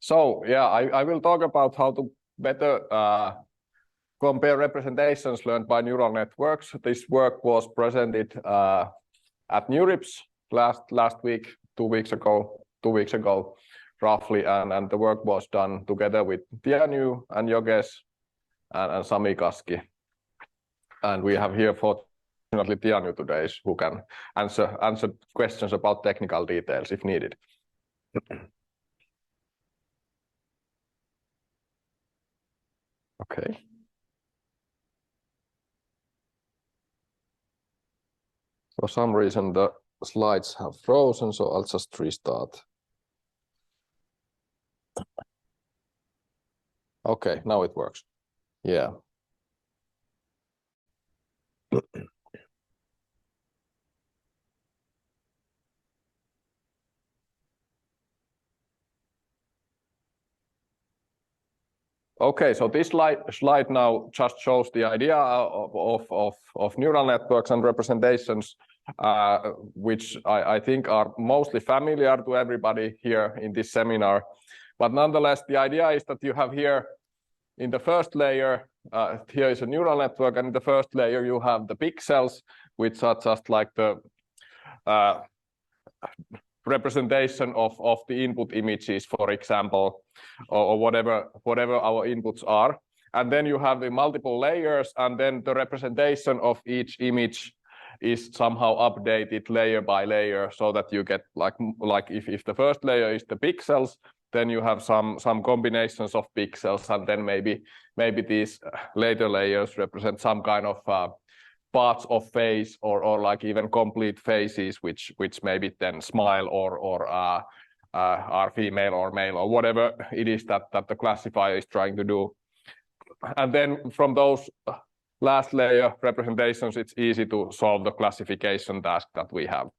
So yeah, I will talk about how to better compare representations learned by neural networks. This work was presented at NeurIPS last week, 2 weeks ago, roughly, and the work was done together with Tianyu and Yogesh and Sami Kaski. And we have here fortunately Tianyu today, who can answer questions about technical details if needed. Okay. For some reason, the slides have frozen, so I'll just restart. Okay, now it works. Yeah. Okay, so this slide now just shows the idea of neural networks and representations, which I think are mostly familiar to everybody here in this seminar. But nonetheless, the idea is that you have here in the first layer, here is a neural network, and in the first layer you have the pixels, which are just like the representation of the input images, for example, or whatever our inputs are. And then you have the multiple layers, and then the representation of each image is somehow updated layer by layer, so that you get like if the first layer is the pixels, then you have some combinations of pixels, and then maybe these later layers represent some kind of parts of face or like even complete faces, which maybe then smile or are female or male or whatever it is that the classifier is trying to do. And then from those last layer representations, it's easy to solve the classification task that we have.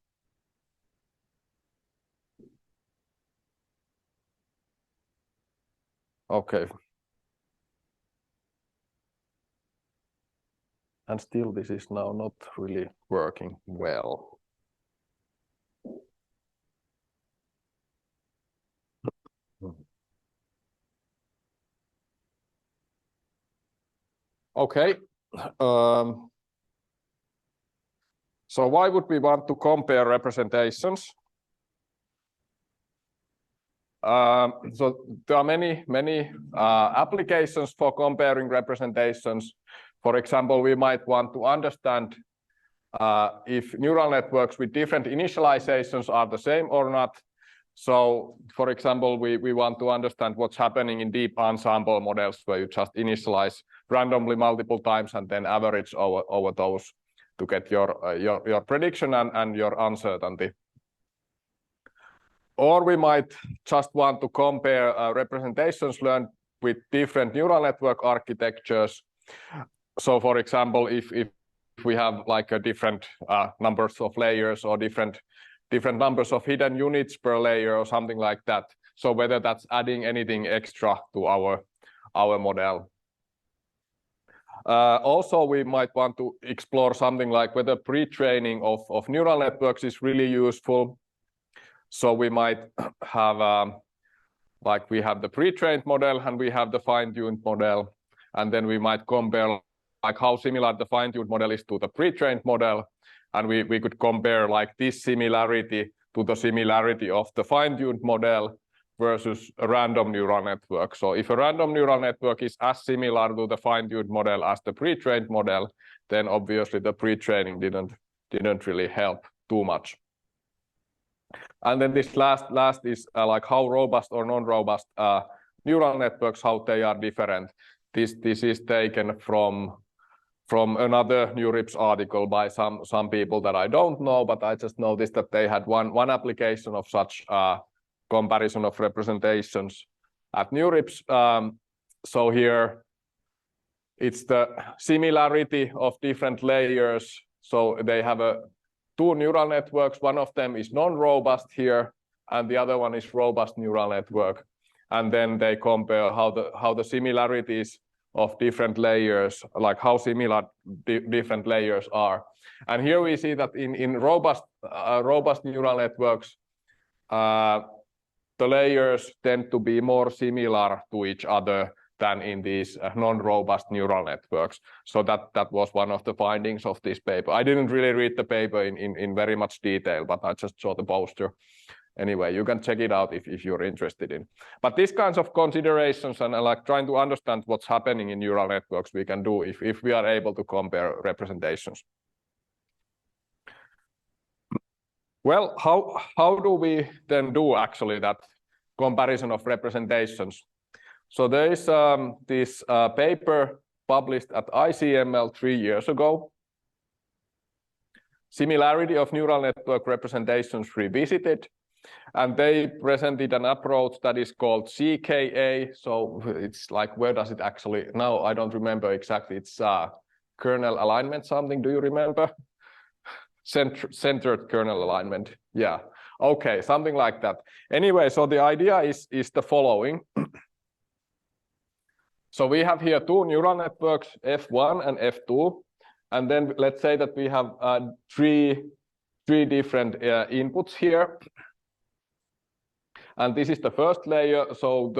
Okay. And still this is now not really working well. Okay. So why would we want to compare representations? So there are many applications for comparing representations. For example, we might want to understand if neural networks with different initializations are the same or not. So, for example, we want to understand what's happening in deep ensemble models where you just initialize randomly multiple times and then average over those to get your prediction and your uncertainty. Or we might just want to compare representations learned with different neural network architectures. So, for example, if we have like a different numbers of layers or different numbers of hidden units per layer or something like that. So whether that's adding anything extra to our model. Also, we might want to explore something like whether pre-training of neural networks is really useful. So we might have like we have the pre-trained model and we have the fine-tuned model, and then we might compare like how similar the fine-tuned model is to the pre-trained model, and we could compare like this similarity to the similarity of the fine-tuned model versus a random neural network. So if a random neural network is as similar to the fine-tuned model as the pre-trained model, then obviously the pre-training didn't really help too much. And then this last is like how robust or non-robust neural networks, how they are different. This is taken from another NeurIPS article by some people that I don't know, but I just noticed that they had one application of such comparison of representations at NeurIPS. So here it's the similarity of different layers. So they have two neural networks. One of them is non-robust here, and the other one is robust neural network. And then they compare how the similarities of different layers, like how similar different layers are. And here we see that in robust neural networks, the layers tend to be more similar to each other than in these non-robust neural networks. So that was one of the findings of this paper. I didn't really read the paper in very much detail, but I just saw the poster. Anyway, you can check it out if you're interested in. But these kinds of considerations and like trying to understand what's happening in neural networks we can do if we are able to compare representations. Well, how do we then do actually that comparison of representations? So there is this paper published at ICML 3 years ago. Similarity of neural network representations revisited. And they presented an approach that is called CKA. So it's like, where does it actually, now I don't remember exactly, it's kernel alignment something, do you remember? Centered kernel alignment, yeah. Okay, something like that. Anyway, so the idea is the following. So we have here two neural networks, F1 and F2. And then let's say that we have three different inputs here. And this is the first layer. So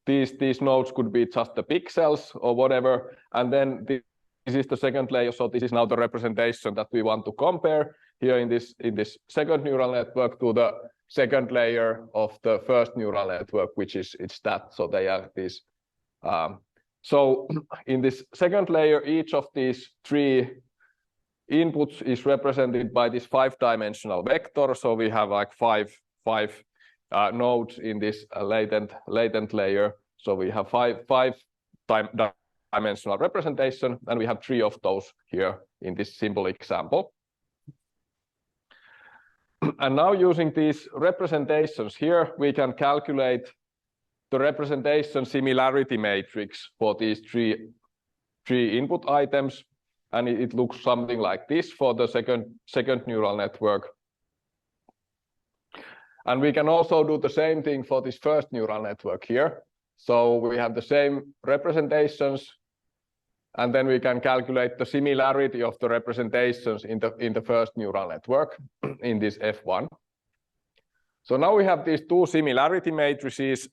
these nodes could be just the pixels or whatever. And then this is the second layer. So this is now the representation that we want to compare here in this second neural network to the second layer of the first neural network, which is that. So they are these. So in this second layer, each of these three inputs is represented by this 5-dimensional vector. So we have like five nodes in this latent layer. So we have five dimensional representation, and we have 3 of those here in this simple example. And now using these representations here, we can calculate the representation similarity matrix for these three input items. And it looks something like this for the second neural network. And we can also do the same thing for this first neural network here. So we have the same representations, and then we can calculate the similarity of the representations in the first neural network in this F1. So now we have these two similarity matrices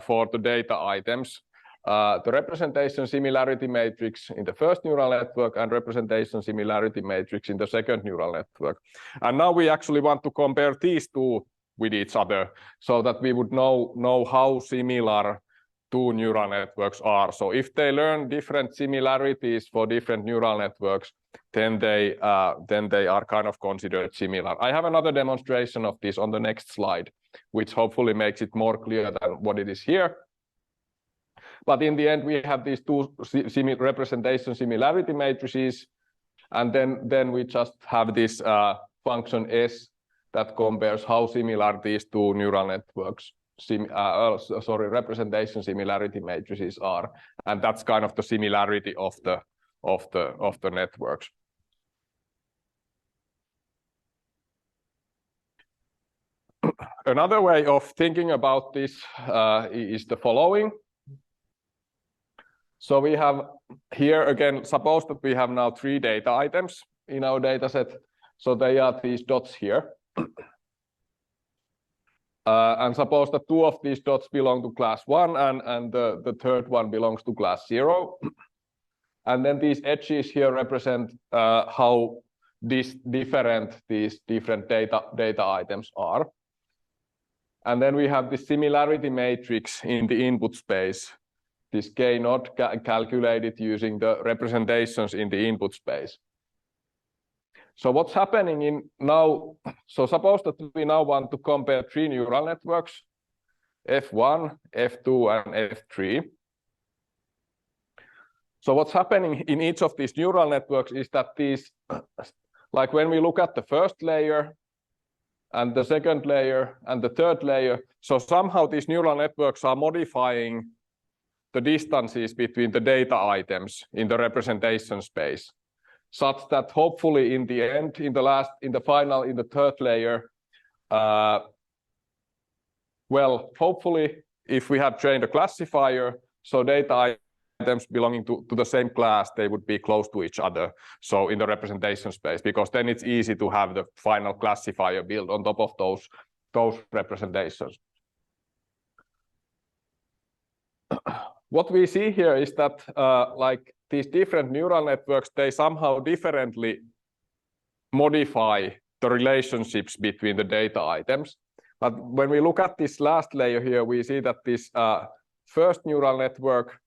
for the data items. The representation similarity matrix in the first neural network and representation similarity matrix in the second neural network. And now we actually want to compare these two with each other so that we would know how similar two neural networks are. So if they learn different similarities for different neural networks, then they are kind of considered similar. I have another demonstration of this on the next slide, which hopefully makes it more clear than what it is here. But in the end, we have these two representation similarity matrices, and then we just have this function S that compares how similar these two neural networks, representation similarity matrices are, and that's kind of the similarity of the networks. Another way of thinking about this is the following. So we have here again, suppose that we have now 3 data items in our data set. So they are these dots here. And suppose that 2 of these dots belong to class 1 and the third one belongs to class 0. And then these edges here represent how different these different data items are. And then we have this similarity matrix in the input space, this K0 calculated using the representations in the input space. So what's happening in now, so suppose that we now want to compare 3 neural networks, F1, F2, and F3. So what's happening in each of these neural networks is that these, like when we look at the first layer, and the second layer, and the third layer, so somehow these neural networks are modifying the distances between the data items in the representation space, such that hopefully in the end, in the third layer, well, hopefully if we have trained a classifier, so data items belonging to the same class, they would be close to each other. So in the representation space, because then it's easy to have the final classifier built on top of those those representations. What we see here is that like these different neural networks, they somehow differently modify the relationships between the data items. But when we look at this last layer here, we see that this first neural network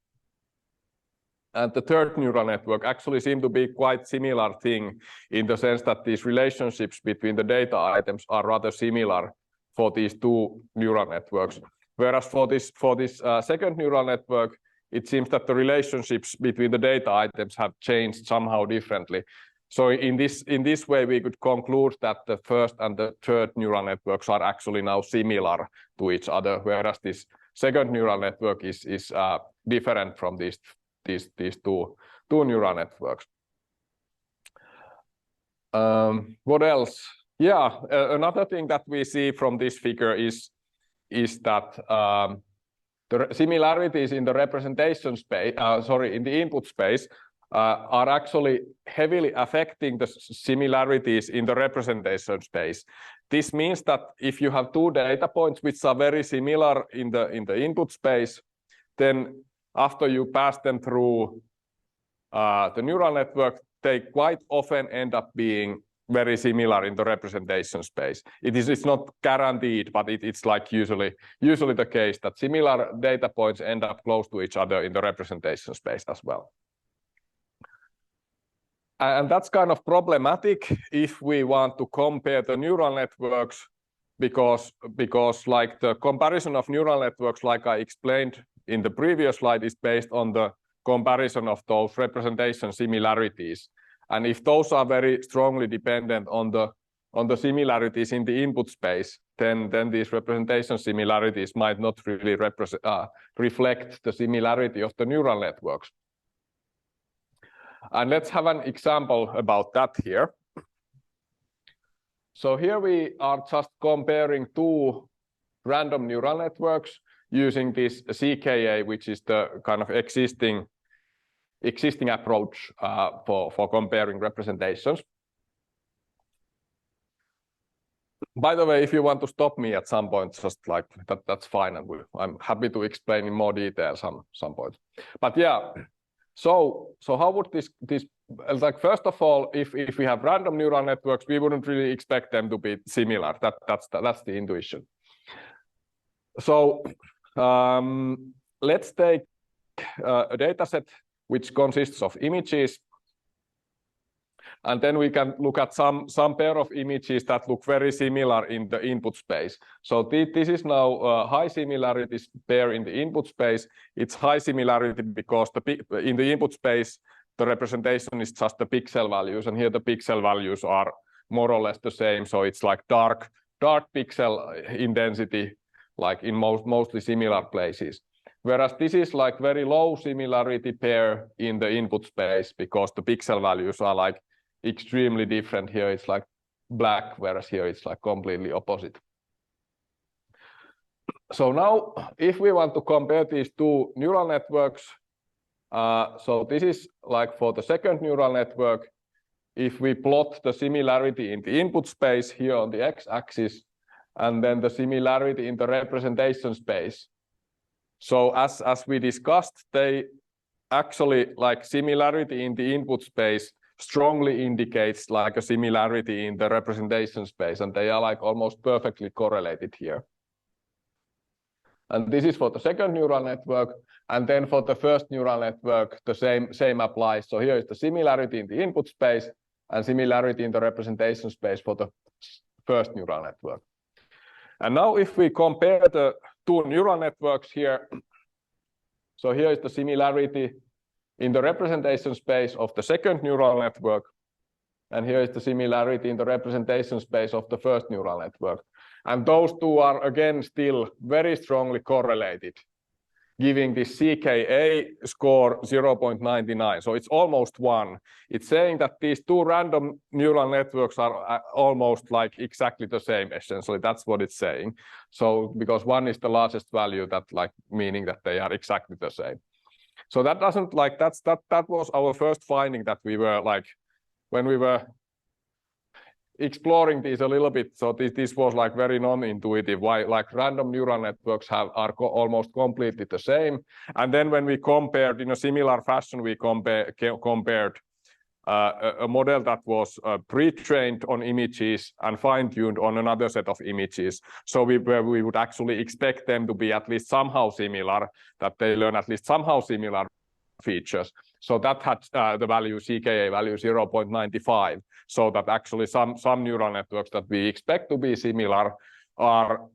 and the third neural network actually seem to be quite similar thing, in the sense that these relationships between the data items are rather similar for these two neural networks. Whereas for this second neural network, it seems that the relationships between the data items have changed somehow differently. So in this way, we could conclude that the first and the third neural networks are actually now similar to each other, whereas this second neural network is different from these two neural networks. What else? Yeah, another thing that we see from this figure is that the similarities in the representation space, in the input space, are actually heavily affecting the similarities in the representation space. This means that if you have two data points which are very similar in the input space, then after you pass them through the neural network, they quite often end up being very similar in the representation space. It's not guaranteed, but it's like usually the case that similar data points end up close to each other in the representation space as well. And that's kind of problematic if we want to compare the neural networks, because like the comparison of neural networks, like I explained in the previous slide, is based on the comparison of those representation similarities. And if those are very strongly dependent on the similarities in the input space, then these representation similarities might not really reflect the similarity of the neural networks. And let's have an example about that here. So here we are just comparing two random neural networks using this CKA, which is the kind of existing approach for comparing representations. By the way, if you want to stop me at some point, just like that's fine, and I'm happy to explain in more detail some point. But yeah, so how would this like, first of all, if we have random neural networks, we wouldn't really expect them to be similar. That's the intuition. So let's take a data set which consists of images, and then we can look at some pair of images that look very similar in the input space. So this is now a high similarities pair in the input space. It's high similarity because in the input space, the representation is just the pixel values, and here the pixel values are more or less the same. So it's like dark pixel intensity, like in mostly similar places. Whereas this is like very low similarity pair in the input space, because the pixel values are like extremely different. Here it's like black, whereas here it's like completely opposite. So now if we want to compare these two neural networks, so this is like for the second neural network, if we plot the similarity in the input space here on the x-axis, and then the similarity in the representation space. So as we discussed, they actually, like, similarity in the input space strongly indicates like a similarity in the representation space, and they are like almost perfectly correlated here. And this is for the second neural network, and then for the first neural network, the same applies. So here is the similarity in the input space and similarity in the representation space for the first neural network. And now if we compare the two neural networks here, so here is the similarity in the representation space of the second neural network, and here is the similarity in the representation space of the first neural network. And those two are again still very strongly correlated, giving this CKA score 0.99. So it's almost 1. It's saying that these two random neural networks are almost like exactly the same, essentially. That's what it's saying. So because 1 is the largest value, that like meaning that they are exactly the same. So that doesn't like that was our first finding, that we were like, when we were exploring this a little bit. So this was like very non-intuitive. Why like random neural networks are almost completely the same. And then when we compared in a similar fashion, we compared a model that was pre-trained on images and fine-tuned on another set of images. So we would actually expect them to be at least somehow similar, that they learn at least somehow similar features. So that had the value CKA value 0.95. So that actually some neural networks that we expect to be similar are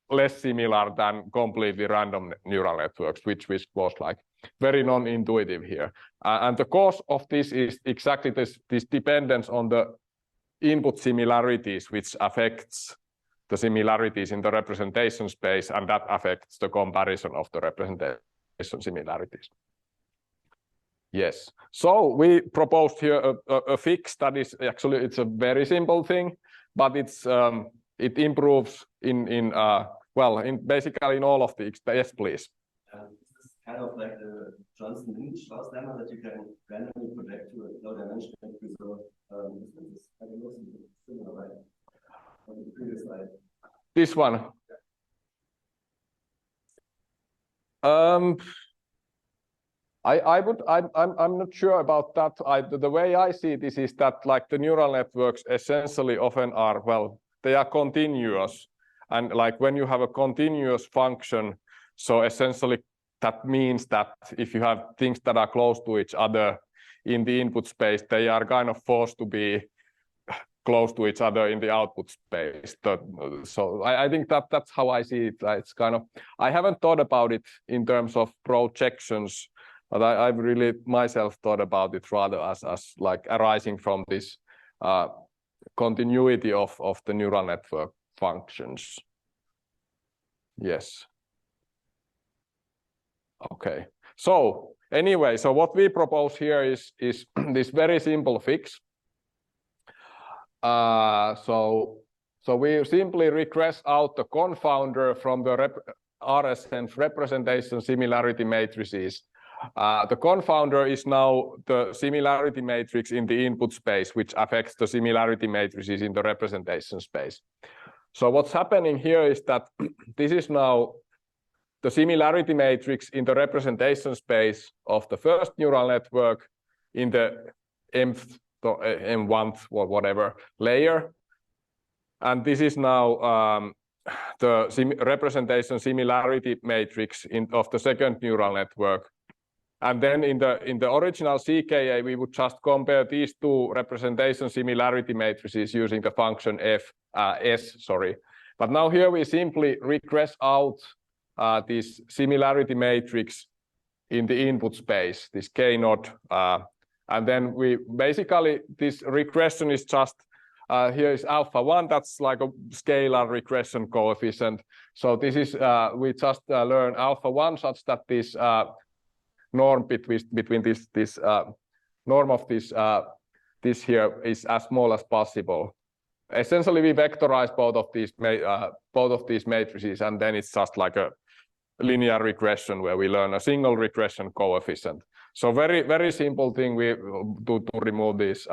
less similar than completely random neural networks, which was like very non-intuitive here. And the cause of this is exactly this dependence on the input similarities, which affects the similarities in the representation space, and that affects the comparison of the representation similarities. Yes, so we proposed here a fix that is actually, it's a very simple thing, but it improves in basically in all of the, yes, please. This is kind of like the Johnson-Lynch-Strauss lemma that you can randomly project to a low-dimensional result. This is kind of similar, right? On the previous slide. This one. I'm not sure about that. The way I see this is that like the neural networks essentially often are, well, they are continuous. And like when you have a continuous function, so essentially that means that if you have things that are close to each other in the input space, they are kind of forced to be close to each other in the output space. So I think that's how I see it. It's kind of, I haven't thought about it in terms of projections, but I've really myself thought about it rather as like arising from this continuity of the neural network functions. Yes. Okay. So anyway, so what we propose here is this very simple fix. So we simply regress out the confounder from the RSN's representation similarity matrices. The confounder is now the similarity matrix in the input space, which affects the similarity matrices in the representation space. So what's happening here is that this is now the similarity matrix in the representation space of the first neural network in the M1th or whatever layer. And this is now the representation similarity matrix of the second neural network. And then in the original CKA, we would just compare these two representation similarity matrices using the function S. But now here we simply regress out this similarity matrix in the input space, this K0. And then we basically, this regression is just, here is alpha1, that's like a scalar regression coefficient. So this is, we just learn alpha1 such that this norm between this norm of this here is as small as possible. Essentially, we vectorize both of these matrices, and then it's just like a linear regression where we learn a single regression coefficient. So very simple thing we do to remove these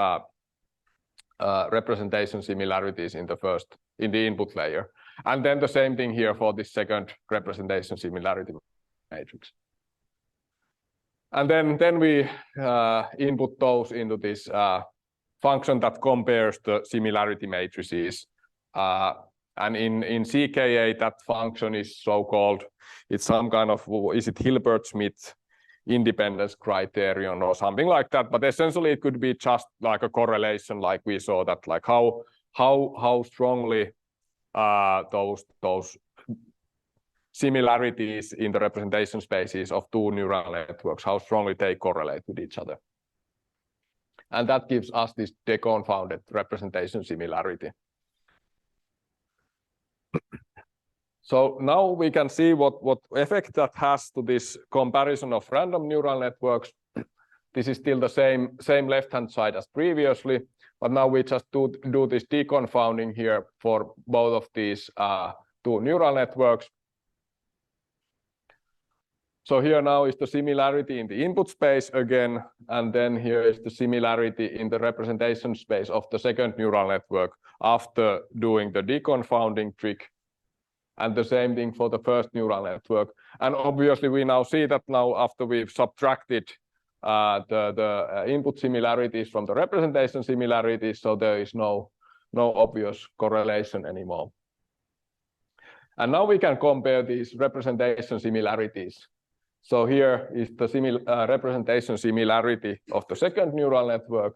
representation similarities in the input layer, and then the same thing here for this second representation similarity matrix. And then we input those into this function that compares the similarity matrices. And in CKA, that function is so-called, it's some kind of, is it Hilbert-Smith independence criterion or something like that? But essentially, it could be just like a correlation, like we saw that, like how strongly those similarities in the representation spaces of two neural networks, how strongly they correlate with each other. And that gives us this deconfounded representation similarity. So now we can see what effect that has to this comparison of random neural networks. This is still the same left-hand side as previously, but now we just do this deconfounding here for both of these two neural networks. So here now is the similarity in the input space again, and then here is the similarity in the representation space of the second neural network after doing the deconfounding trick, and the same thing for the first neural network. And obviously we now see that now after we've subtracted the input similarities from the representation similarities, so there is no obvious correlation anymore. And now we can compare these representation similarities. So here is the representation similarity of the second neural network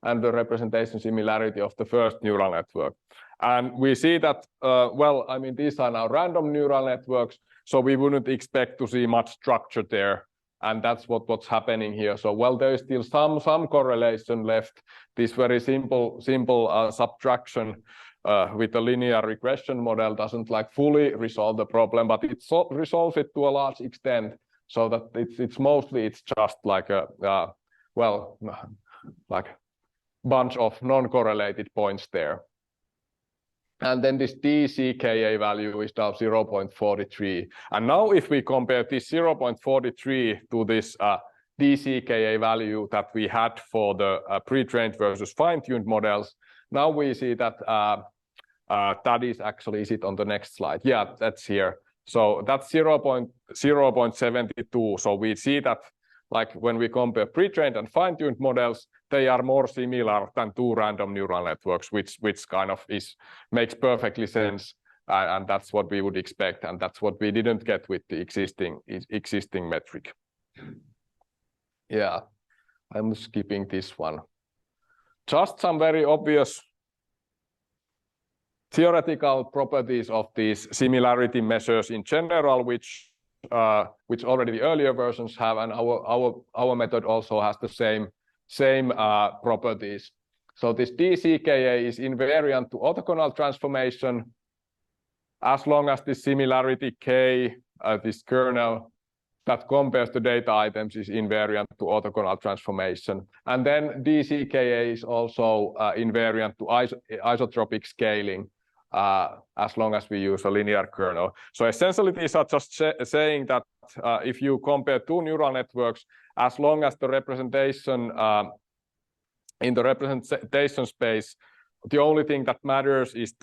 and the representation similarity of the first neural network. And we see that, well, I mean, these are now random neural networks, so we wouldn't expect to see much structure there. And that's what's happening here. So, well, there is still some correlation left. This very simple subtraction with the linear regression model doesn't like fully resolve the problem, but it resolves it to a large extent. So that it's mostly just like a well, like bunch of non-correlated points there. And then this DCKA value is now 0.43. And now if we compare this 0.43 to this DCKA value that we had for the pre-trained versus fine-tuned models, now we see that that is actually, is it on the next slide? Yeah, that's here. So that's 0.72. So we see that like when we compare pre-trained and fine-tuned models, they are more similar than two random neural networks, which kind of makes perfectly sense. And that's what we would expect. And that's what we didn't get with the existing metric. Yeah, I'm skipping this one. Just some very obvious theoretical properties of these similarity measures in general, which already the earlier versions have, and our method also has the same properties. So this DCKA is invariant to orthogonal transformation as long as this similarity K, this kernel that compares the data items, is invariant to orthogonal transformation. And then DCKA is also invariant to isotropic scaling as long as we use a linear kernel. So essentially these are just saying that if you compare two neural networks, as long as the representation in the representation space, the only thing that matters is,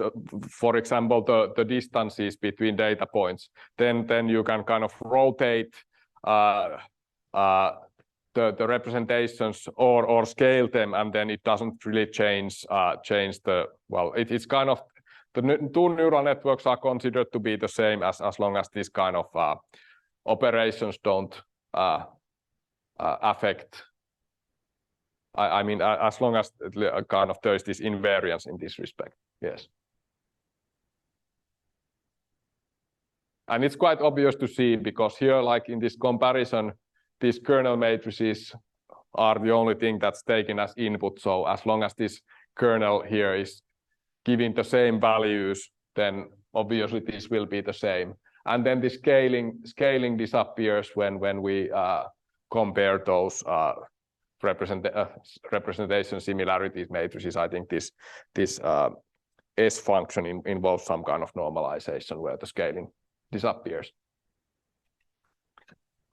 for example, the distances between data points. Then you can kind of rotate the representations or scale them, and then it doesn't really change the, well, it's kind of, the two neural networks are considered to be the same as long as these kind of operations don't affect. I mean, as long as kind of there is this invariance in this respect, yes. And it's quite obvious to see, because here, like in this comparison, these kernel matrices are the only thing that's taken as input. So as long as this kernel here is giving the same values, then obviously this will be the same. And then the scaling disappears when we compare those representation similarities matrices. I think this S function involves some kind of normalization where the scaling disappears.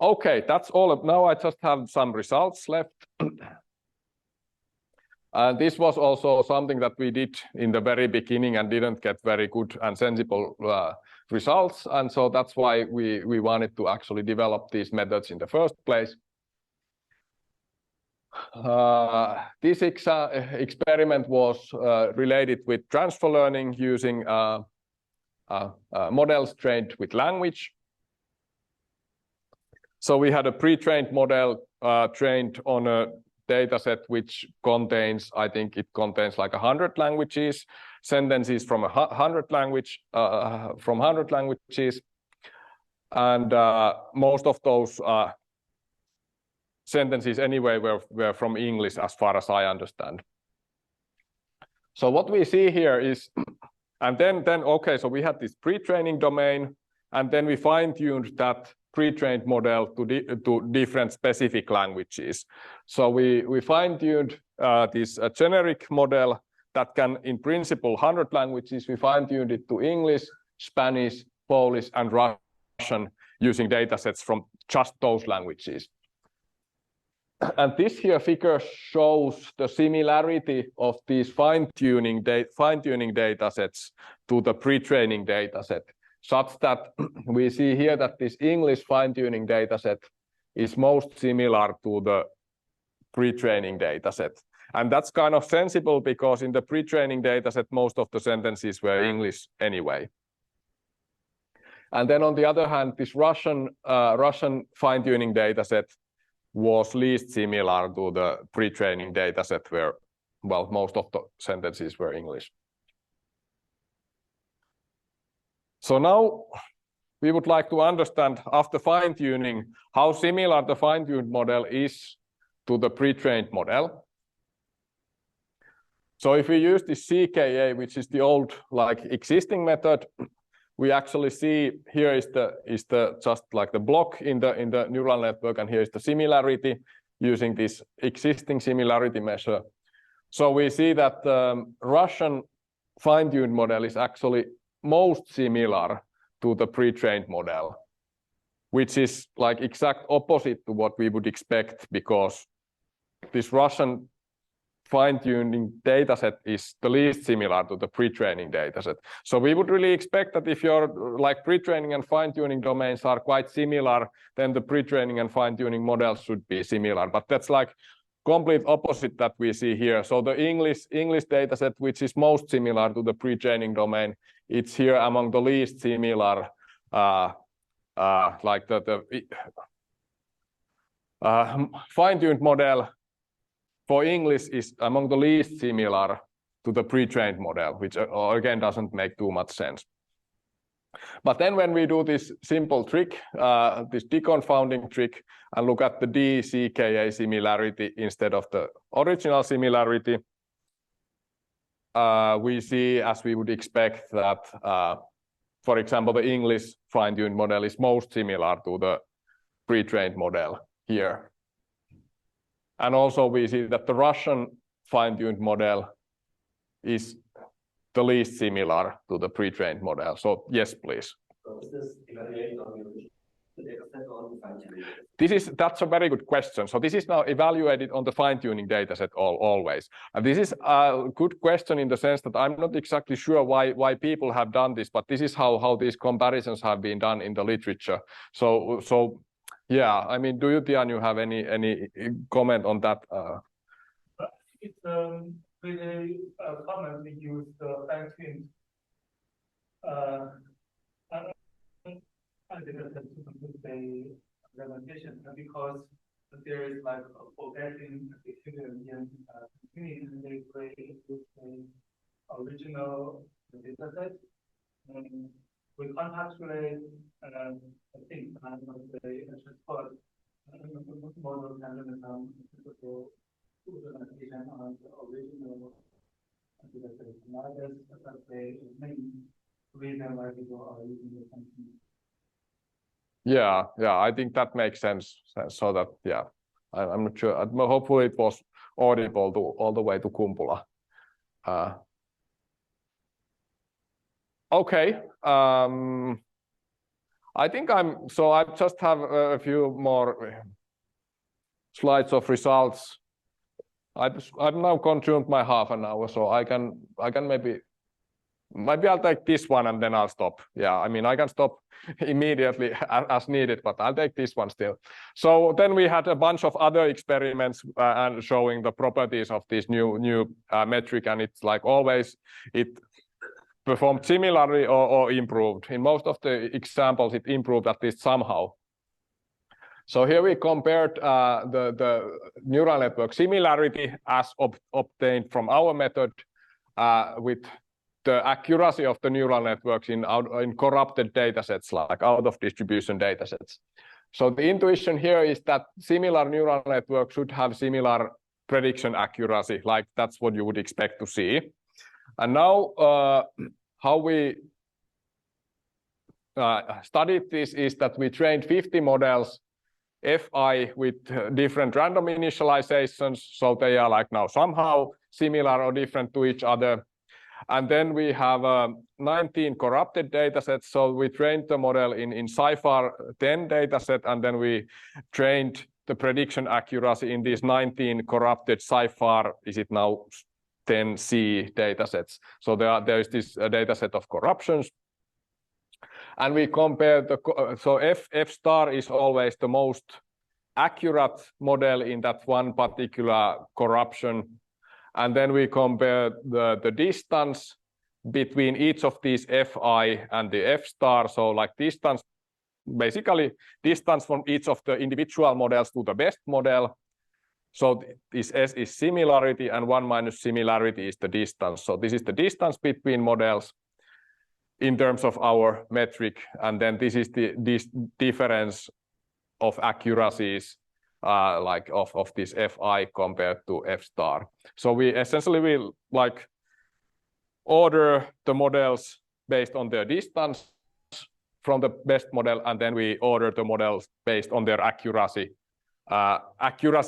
Okay, that's all. Now I just have some results left. And this was also something that we did in the very beginning and didn't get very good and sensible results. And so that's why we wanted to actually develop these methods in the first place. This experiment was related with transfer learning using models trained with language. So we had a pre-trained model trained on a data set which contains, I think it contains like 100 languages, sentences from 100 languages, and most of those sentences anyway were from English, as far as I understand. So what we see here is, and then okay, so we had this pre-training domain, and then we fine-tuned that pre-trained model to different specific languages. So we fine-tuned this generic model that can, in principle, 100 languages. We fine-tuned it to English, Spanish, Polish, and Russian using data sets from just those languages. And this here figure shows the similarity of these fine-tuning data sets to the pre-training data set, such that we see here that this English fine-tuning data set is most similar to the pre-training data set. And that's kind of sensible because in the pre-training data set, most of the sentences were English anyway. And then on the other hand, this Russian fine-tuning data set was least similar to the pre-training data set where, well, most of the sentences were English. So now we would like to understand after fine-tuning how similar the fine-tuned model is to the pre-trained model. So if we use the CKA, which is the old like existing method, we actually see here is the just like the block in the neural network, and here is the similarity using this existing similarity measure. So we see that the Russian fine-tuned model is actually most similar to the pre-trained model, which is like exact opposite to what we would expect, because this Russian fine-tuning dataset is the least similar to the pre-training dataset. So we would really expect that if your like pre-training and fine-tuning domains are quite similar, then the pre-training and fine-tuning models should be similar. But that's like complete opposite that we see here. So the English dataset, which is most similar to the pre-training domain, it's here among the least similar, like the fine-tuned model for English is among the least similar to the pre-trained model, which again doesn't make too much sense. But then when we do this simple trick, this deconfounding trick, and look at the DCKA similarity instead of the original similarity, we see, as we would expect, that, for example, the English fine-tuned model is most similar to the pre-trained model here. And also we see that the Russian fine-tuned model is the least similar to the pre-trained model. So yes, please. So is this evaluated on the data set or on the fine-tuning? That's a very good question. So this is now evaluated on the fine-tuning dataset always. And this is a good question in the sense that I'm not exactly sure why people have done this, but this is how these comparisons have been done in the literature. So yeah, I mean, do you, Tian, have any comment on that? It's really commonly used fine-tuned the implementation, because there is like forgetting behavior in tuning, and they create the original data set. We can't actually think and the transport model can become typical implementation on the original data set. Now that's the main reason why people are using the function. Yeah, I think that makes sense. So that, yeah, I'm not sure. Hopefully it was audible all the way to Kumpula. Okay. I think I just have a few more slides of results. I've now consumed my half an hour, so I can maybe I'll take this one and then I'll stop. Yeah, I mean, I can stop immediately as needed, but I'll take this one still. So then we had a bunch of other experiments and showing the properties of this new metric, and it's like always, it performed similarly or improved. In most of the examples, it improved at least somehow. So here we compared the neural network similarity as obtained from our method with the accuracy of the neural networks in corrupted datasets, like out of distribution datasets. So the intuition here is that similar neural networks should have similar prediction accuracy, like that's what you would expect to see. And now how we studied this is that we trained 50 models FI with different random initializations, so they are like now somehow similar or different to each other. And then we have 19 corrupted data sets. So we trained the model in CIFAR 10 data set, and then we trained the prediction accuracy in these 19 corrupted CIFAR, is it now 10C data sets. So there is this data set of corruptions. And we compare so F star is always the most accurate model in that one particular corruption. And then we compare the distance between each of these Fi and the F star. So like distance, basically distance from each of the individual models to the best model. So this S is similarity, and 1 minus similarity is the distance. So this is the distance between models in terms of our metric. And then this is this difference of accuracies like of this Fi compared to F star. So we essentially will like order the models based on their distance from the best model, and then we order the models based on their accuracy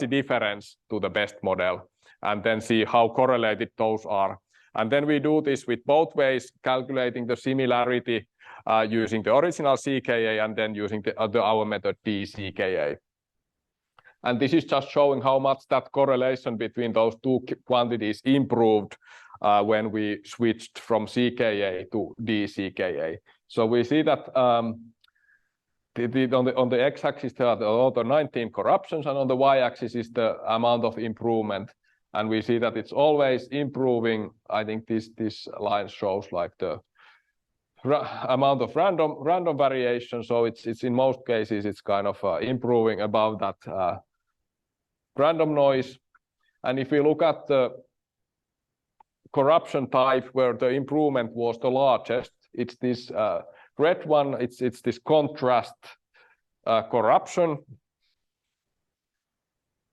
difference to the best model, and then see how correlated those are. And then we do this with both ways, calculating the similarity using the original CKA and then using our method dCKA. And this is just showing how much that correlation between those two quantities improved when we switched from CKA to dCKA. So we see that on the x-axis there are all the 19 corruptions, and on the y-axis is the amount of improvement. And we see that it's always improving. I think this line shows like the amount of random variation. So it's in most cases it's kind of improving above that random noise. And if we look at the corruption type where the improvement was the largest, it's this red one. It's this contrast corruption.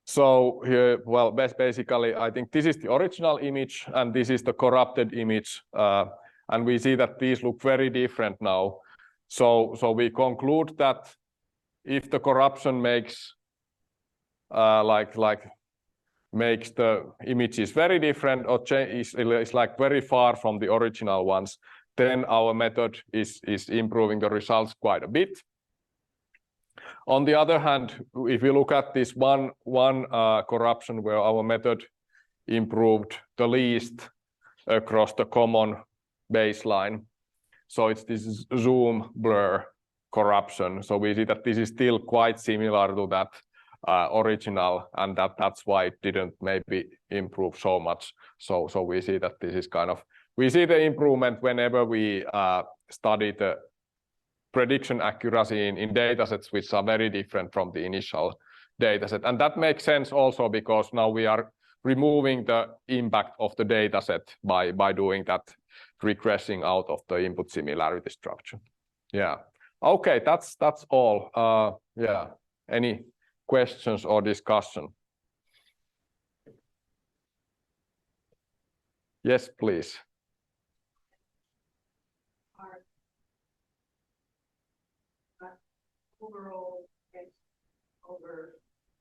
So here, well, basically, I think this is the original image and this is the corrupted image. And we see that these look very different now. So we conclude that if the corruption makes makes the images very different or is like very far from the original ones, then our method is improving the results quite a bit. On the other hand, if we look at this one corruption where our method improved the least across the common baseline, so it's this zoom blur corruption. So we see that this is still quite similar to that original, and that's why it didn't maybe improve so much. So we see that this is kind of, we see the improvement whenever we study the prediction accuracy in datasets which are very different from the initial dataset. And that makes sense also because now we are removing the impact of the dataset by doing that regressing out of the input similarity structure. Yeah. Okay, that's all. Yeah. Any questions or discussion? Yes, please. Overall, over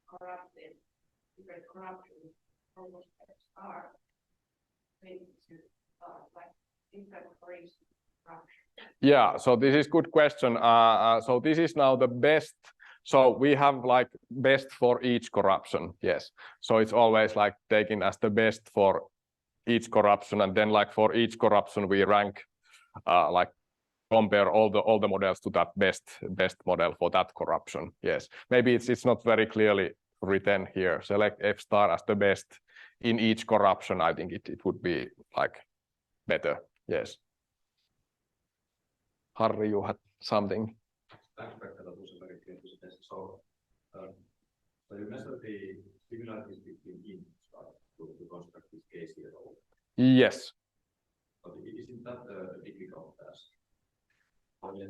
corrupted, different corruption, almost are linked to like different corruption. Yeah, so this is good question. So this is now the best. So we have like best for each corruption. Yes. So it's always like taken as the best for each corruption, and then like for each corruption we rank like compare all the models to that best model for that corruption. Yes, maybe it's not very clearly written here. Select F star as the best in each corruption. I think it would be like better. Yes. Harri, you had something. Thanks, Pekka. That was a very clear presentation. So you measured the similarities between inputs to construct this case here. Yes. But isn't that a difficult task? Yeah,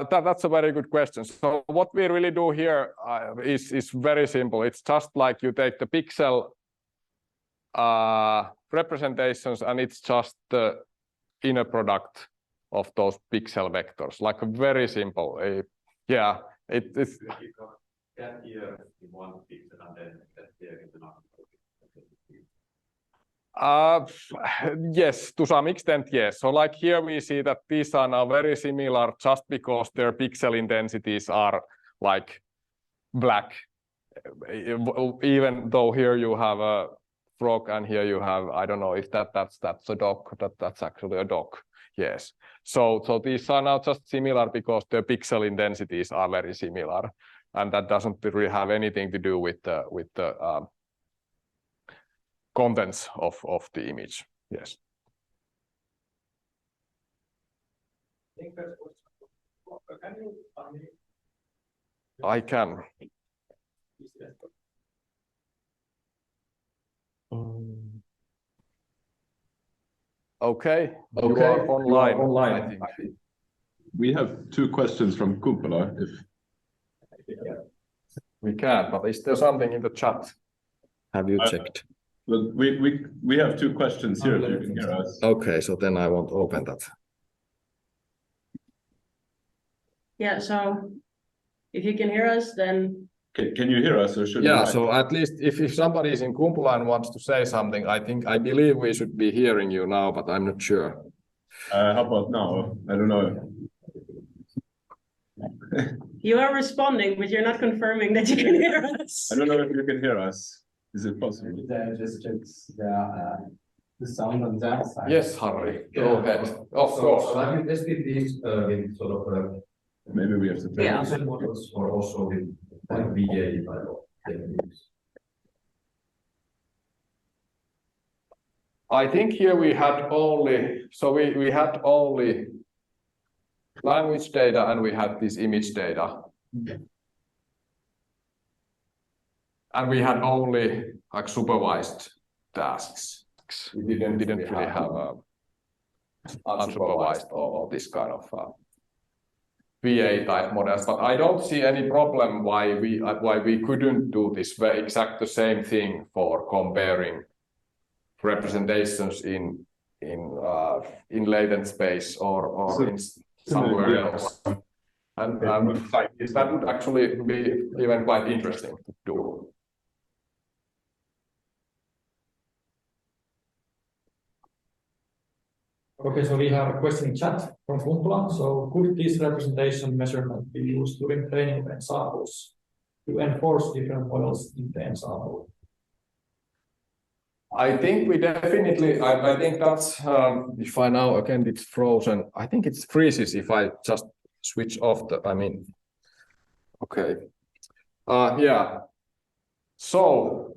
that's a very good question. So what we really do here is very simple. It's just like you take the pixel representations, and it's just the inner product of those pixel vectors, like a very simple. Yeah, it's. That here in one pixel and then that here in another. Yes, to some extent, yes. So like here we see that these are now very similar just because their pixel intensities are like black. Even though here you have a frog and here you have, I don't know if that's a dog, that's actually a dog. Yes. So these are now just similar because the pixel intensities are very similar, and that doesn't really have anything to do with the contents of the image. Yes. I can. Okay. You are online, I think. We have 2 questions from Kumpula. We can, but is there something in the chat? Have you checked? Well, we have 2 questions here, if you can hear us. Okay, so then I won't open that. Yeah, so if you can hear us, then... Can you hear us, or should Yeah, so at least if somebody is in Kumpula and wants to say something, I believe we should be hearing you now, but I'm not sure. How about now? I don't know. You are responding, but you're not confirming that you can hear us. I don't know if you can hear us. Is it possible? Just checks the sound on that side. Yes, Harry, go ahead. Of course. Have you tested these with sort of Maybe we have to try. Yeah. models or also with like VA type of techniques? I think here we had only, so we had only language data and we had this image data. And we had only like supervised tasks. We didn't really have unsupervised or this kind of VA type models. But I don't see any problem why we couldn't do this exact the same thing for comparing representations in latent space or in somewhere else. And that would actually be even quite interesting to do. Okay, so we have a question in chat from Kumpula. So could this representation measurement be used during training of ensembles to enforce different models in the ensemble? I think we definitely, I think that's, if I now, again, it's frozen. I think it freezes if I just switch off the, okay. Yeah. So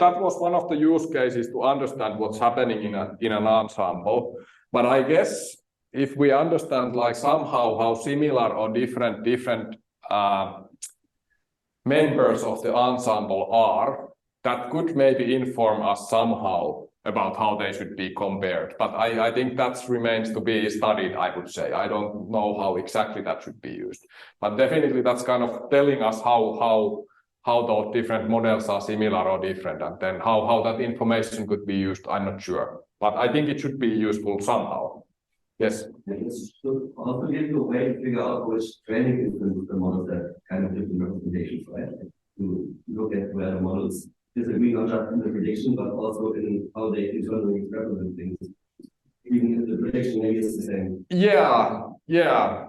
that was one of the use cases to understand what's happening in an ensemble. But I guess if we understand like somehow how similar or different members of the ensemble are, that could maybe inform us somehow about how they should be compared. But I think that remains to be studied, I would say. I don't know how exactly that should be used. But definitely that's kind of telling us how those different models are similar or different, and then how that information could be used, I'm not sure. But I think it should be useful somehow. Yes? This should also give you a way to figure out which training is the models that kind of different representations, right? To look at where the models disagree not just in the prediction, but also in how they internally represent things. Even if the prediction maybe is the same. Yeah.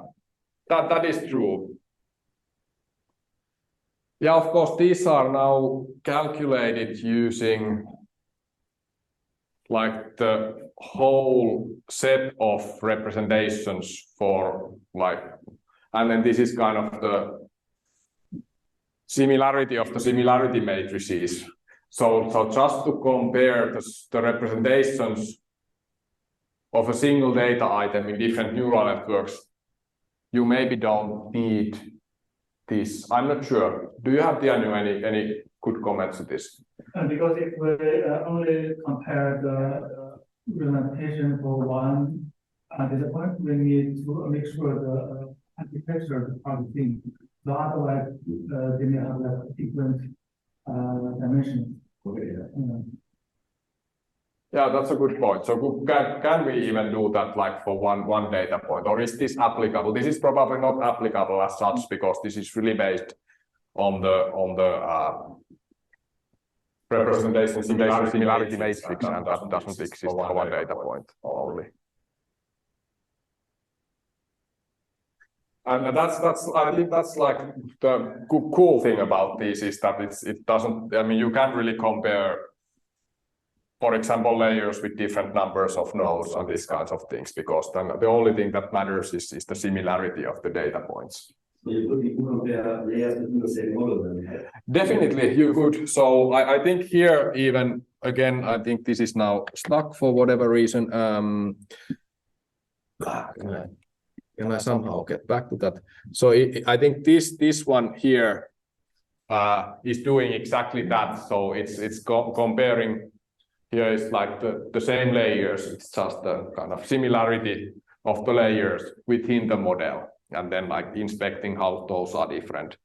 That is true. Yeah, of course, these are now calculated using like the whole set of representations for like, and then this is kind of the similarity of the similarity matrices. So just to compare the representations of a single data item in different neural networks, you maybe don't need this. I'm not sure. Do you have, Tianyu, any good comments to this? Because if we only compare the representation for one data point, we need to make sure the architecture is part of the thing. So otherwise, they may have like different dimensions. Yeah, that's a good point. So can we even do that like for one data point, or is this applicable? This is probably not applicable as such because this is really based on the representation similarity matrix, and that doesn't exist for one data point only. And that's I think that's like the cool thing about this is that it doesn't. I mean, you can't really compare, for example, layers with different numbers of nodes and these kinds of things, because then the only thing that matters is the similarity of the data points. So you could compare layers within the same model then. Definitely, you could. So I think here even again, I think this is now stuck for whatever reason. Can I somehow get back to that? So I think this one here is doing exactly that. So it's comparing. Here is like the same layers. It's just the kind of similarity of the layers within the model, and then like inspecting how those are different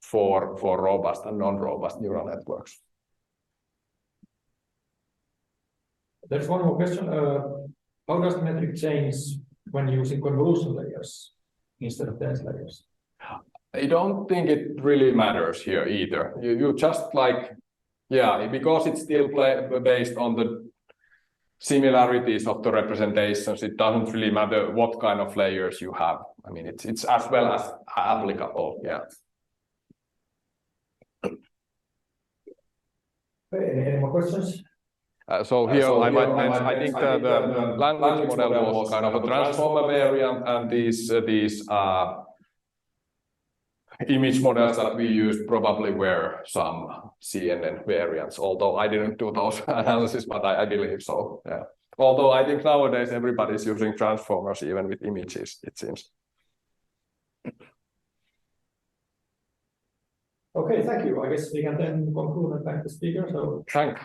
for robust and non-robust neural networks. There's one more question. How does the metric change when using convolution layers instead of dense layers? I don't think it really matters here either. You just like, yeah, because it's still based on the similarities of the representations, it doesn't really matter what kind of layers you have. I mean, it's as well as applicable, yeah. Okay, any more questions? So here I might mention, I think the language model was kind of a transformer variant, and these image models that we used probably were some CNN variants, although I didn't do those analysis, but I believe so, yeah. Although I think nowadays everybody's using transformers even with images, it seems. Okay, thank you. I guess we can then conclude and thank the speaker. So Thanks.